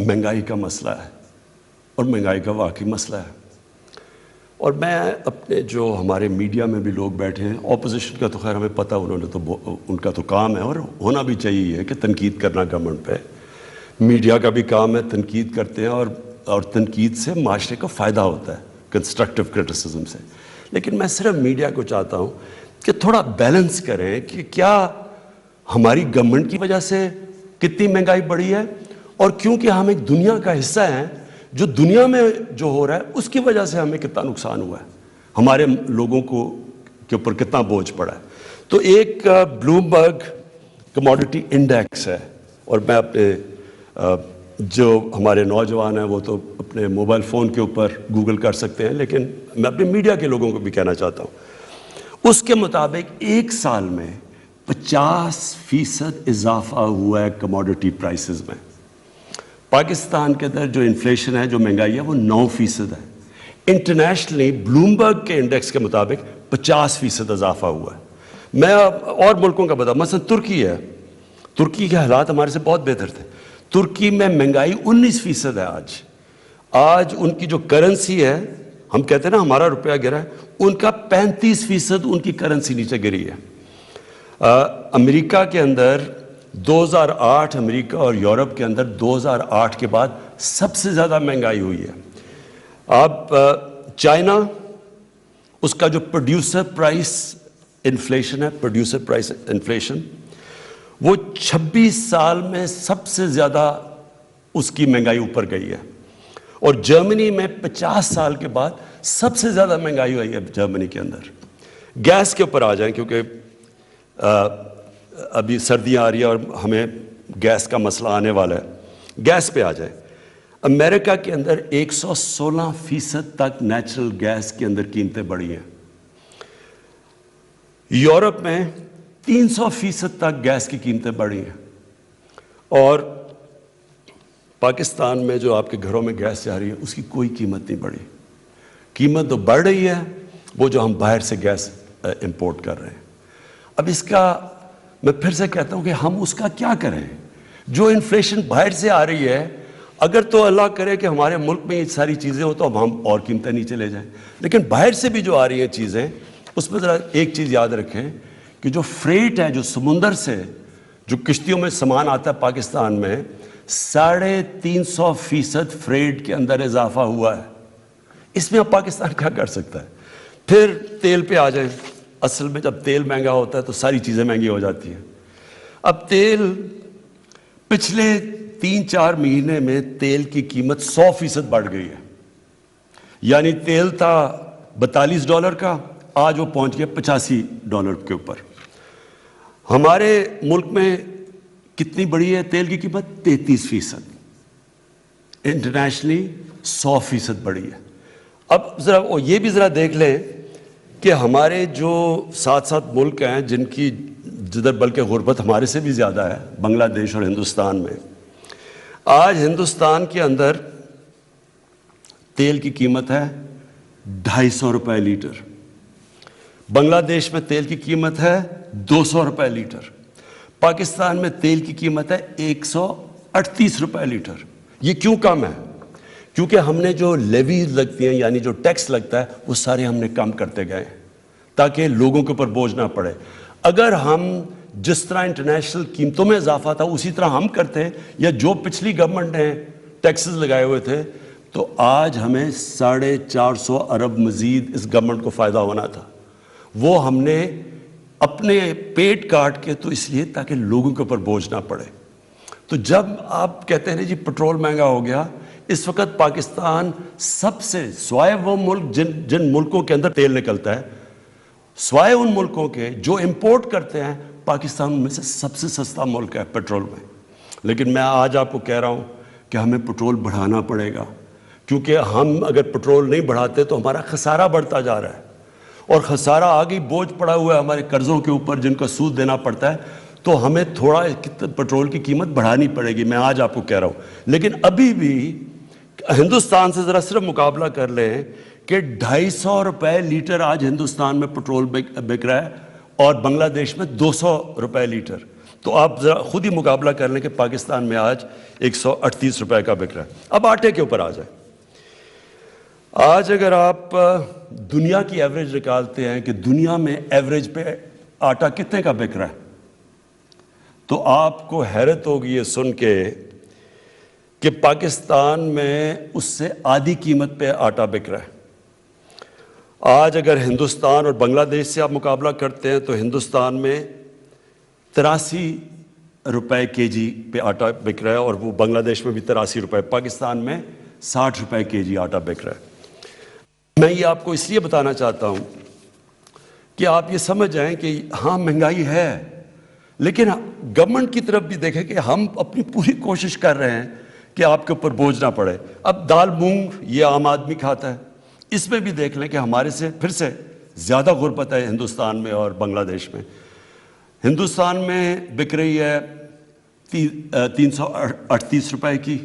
महंगाई का मसला है और महंगाई का वाकई मसला है। और मैं अपने जो हमारे मीडिया में भी लोग बैठे हैं, ऑपोजिशन का तो खैर हमें पता, उन्होंने तो उनका तो काम है और होना भी चाहिए कि तनकीद करना गवर्नमेंट पे। मीडिया का भी काम है, तनकीद करते हैं और तनकीद से माशरे को फ़ायदा होता है, कंस्ट्रक्टिव क्रिटिसिज्म से। लेकिन मैं सिर्फ मीडिया को चाहता हूँ कि थोड़ा बैलेंस करें कि क्या हमारी गवर्नमेंट की वजह से कितनी महंगाई बढ़ी है, और क्योंकि हम एक दुनिया का हिस्सा हैं, जो दुनिया में जो हो रहा है उसकी वजह से हमें कितना नुकसान हुआ है, हमारे लोगों को के ऊपर कितना बोझ पड़ा है। तो एक ब्लूमबर्ग कमोडिटी इंडेक्स है, और मैं अपने जो हमारे नौजवान हैं वो तो अपने मोबाइल फ़ोन के ऊपर गूगल कर सकते हैं, लेकिन मैं अपने मीडिया के लोगों को भी कहना चाहता हूँ। उसके मुताबिक एक साल में 50% इजाफा हुआ है कमोडिटी प्राइसेस में। पाकिस्तान के अंदर जो इन्फ्लेशन है, जो महंगाई है, वो 9% है। इंटरनेशनली ब्लूमबर्ग के इंडेक्स के मुताबिक 50% इजाफा हुआ है। मैं और मुल्कों का बता, मसलन तुर्की है, तुर्की के हालात हमारे से बहुत बेहतर थे। तुर्की में महंगाई 19% है आज उनकी जो करेंसी है, हम कहते हैं ना हमारा रुपया गिरा है, उनका 35% उनकी करेंसी नीचे गिरी है। अमेरिका के अंदर 2008, अमेरिका और यूरोप के अंदर 2008 के बाद सबसे ज़्यादा महंगाई हुई है। अब चाइना, उसका जो प्रोड्यूसर प्राइस इन्फ्लेशन है, प्रोड्यूसर प्राइस इन्फ्लेशन, वो 26 साल में सबसे ज़्यादा उसकी महंगाई ऊपर गई है। और जर्मनी में 50 साल के बाद सबसे ज़्यादा महंगाई हुई है जर्मनी के अंदर। गैस के ऊपर आ जाएं, क्योंकि अभी सर्दियाँ आ रही है और हमें गैस का मसला आने वाला है। गैस पे आ जाए, अमेरिका के अंदर 116% तक नेचुरल गैस के अंदर कीमतें बढ़ी हैं। यूरोप में 300% तक गैस की कीमतें बढ़ी हैं। और पाकिस्तान में जो आपके घरों में गैस जा रही है, उसकी कोई कीमत नहीं बढ़ी। कीमत तो बढ़ रही है वो जो हम बाहर से गैस इंपोर्ट कर रहे हैं। अब इसका मैं फिर से कहता हूं कि हम उसका क्या करें? जो इन्फ्लेशन बाहर से आ रही है, अगर तो अल्लाह करे कि हमारे मुल्क में ये सारी चीज़ें हो तो अब हम और कीमतें नीचे ले जाएं, लेकिन बाहर से भी जो आ रही हैं चीज़ें, उसमें ज़रा एक चीज़ याद रखें कि जो फ्रेट है, जो समुंदर से जो किश्तियों में सामान आता है पाकिस्तान में, 350% फ्रेट के अंदर इजाफा हुआ है। इसमें अब पाकिस्तान क्या कर सकता है? फिर तेल पे आ जाए। असल में जब तेल महंगा होता है तो सारी चीज़ें महंगी हो जाती हैं। अब तेल, पिछले 3-4 महीने में तेल की कीमत 100% बढ़ गई है। यानी तेल था $42 का, आज वो पहुंच गया $85 के ऊपर। हमारे मुल्क में कितनी बढ़ी है तेल की कीमत? 33%। इंटरनेशनली 100% बढ़ी है। अब ज़रा ये भी ज़रा देख लें कि हमारे जो साथ साथ मुल्क हैं जिधर बल्कि गुर्बत हमारे से भी ज़्यादा है, बांग्लादेश और हिंदुस्तान में, आज हिंदुस्तान के अंदर तेल की कीमत है 250 रुपये लीटर। बांग्लादेश में तेल की कीमत है 200 रुपये लीटर। पाकिस्तान में तेल की कीमत है 138 रुपये लीटर। ये क्यों कम है? क्योंकि हमने जो लेवीज लगती हैं, यानी जो टैक्स लगता है, वो सारे हमने कम करते गए ताकि लोगों के ऊपर बोझ ना पड़े। अगर हम जिस तरह इंटरनेशनल कीमतों में इजाफा था उसी तरह हम करते, या जो पिछली गवर्नमेंट ने टैक्सेस लगाए हुए थे, तो आज हमें 450 अरब मजीद इस गवर्नमेंट को फ़ायदा होना था। वो हमने अपने पेट काट के, तो इसलिए ताकि लोगों के ऊपर बोझ ना पड़े। तो जब आप कहते हैं जी पेट्रोल महंगा हो गया, इस वक्त पाकिस्तान सबसे, स्वाय वो मुल्क जिन मुल्कों के अंदर तेल निकलता है, स्वाय उन मुल्कों के जो इंपोर्ट करते हैं, पाकिस्तान में से सबसे सस्ता मुल्क है पेट्रोल में। लेकिन मैं आज आपको कह रहा हूं कि हमें पेट्रोल बढ़ाना पड़ेगा, क्योंकि हम अगर पेट्रोल नहीं बढ़ाते तो हमारा खसारा बढ़ता जा रहा है, और खसारा आगे बोझ पड़ा हुआ है हमारे कर्जों के ऊपर जिनका सूद देना पड़ता है। तो हमें थोड़ा पेट्रोल की कीमत बढ़ानी पड़ेगी, मैं आज आपको कह रहा हूं। लेकिन अभी भी हिंदुस्तान से ज़रा सिर्फ मुकाबला कर लें कि 250 रुपये लीटर आज हिंदुस्तान में पेट्रोल बिक रहा है, और बांग्लादेश में 200 रुपये लीटर। تو آپ ذرا خود ہی مقابلہ کر لیں کہ پاکستان میں آج 138 روپے کا بک رہا ہے. اب آٹے کے اوپر آ جائیں. آج اگر آپ دنیا کی ایوریج نکالتے ہیں کہ دنیا میں ایوریج پہ آٹا کتنے کا بک رہا ہے, تو آپ کو حیرت ہوگی یہ سن کے کہ پاکستان میں اس سے آدھی قیمت پہ آٹا بک رہا ہے. آج اگر ہندوستان اور بنگلہ دیش سے آپ مقابلہ کرتے ہیں تو ہندوستان میں 83 روپے کے جی پہ آٹا بک رہا ہے, اور وہ بنگلہ دیش میں بھی 83 روپے, پاکستان میں 60 روپے کے جی آٹا بک رہا ہے. میں یہ آپ کو اس لیے بتانا چاہتا ہوں کہ آپ یہ سمجھ جائیں کہ ہاں مہنگائی ہے, لیکن گورنمنٹ کی طرف بھی دیکھیں کہ ہم اپنی پوری کوشش کر رہے ہیں کہ آپ کے اوپر بوجھ نہ پڑے. اب دال مونگ یہ عام آدمی کھاتا ہے, اس میں بھی دیکھ لیں کہ ہمارے سے پھر سے زیادہ غربت ہے ہندوستان میں اور بنگلہ دیش میں. ہندوستان میں بک رہی ہے 338 روپے کی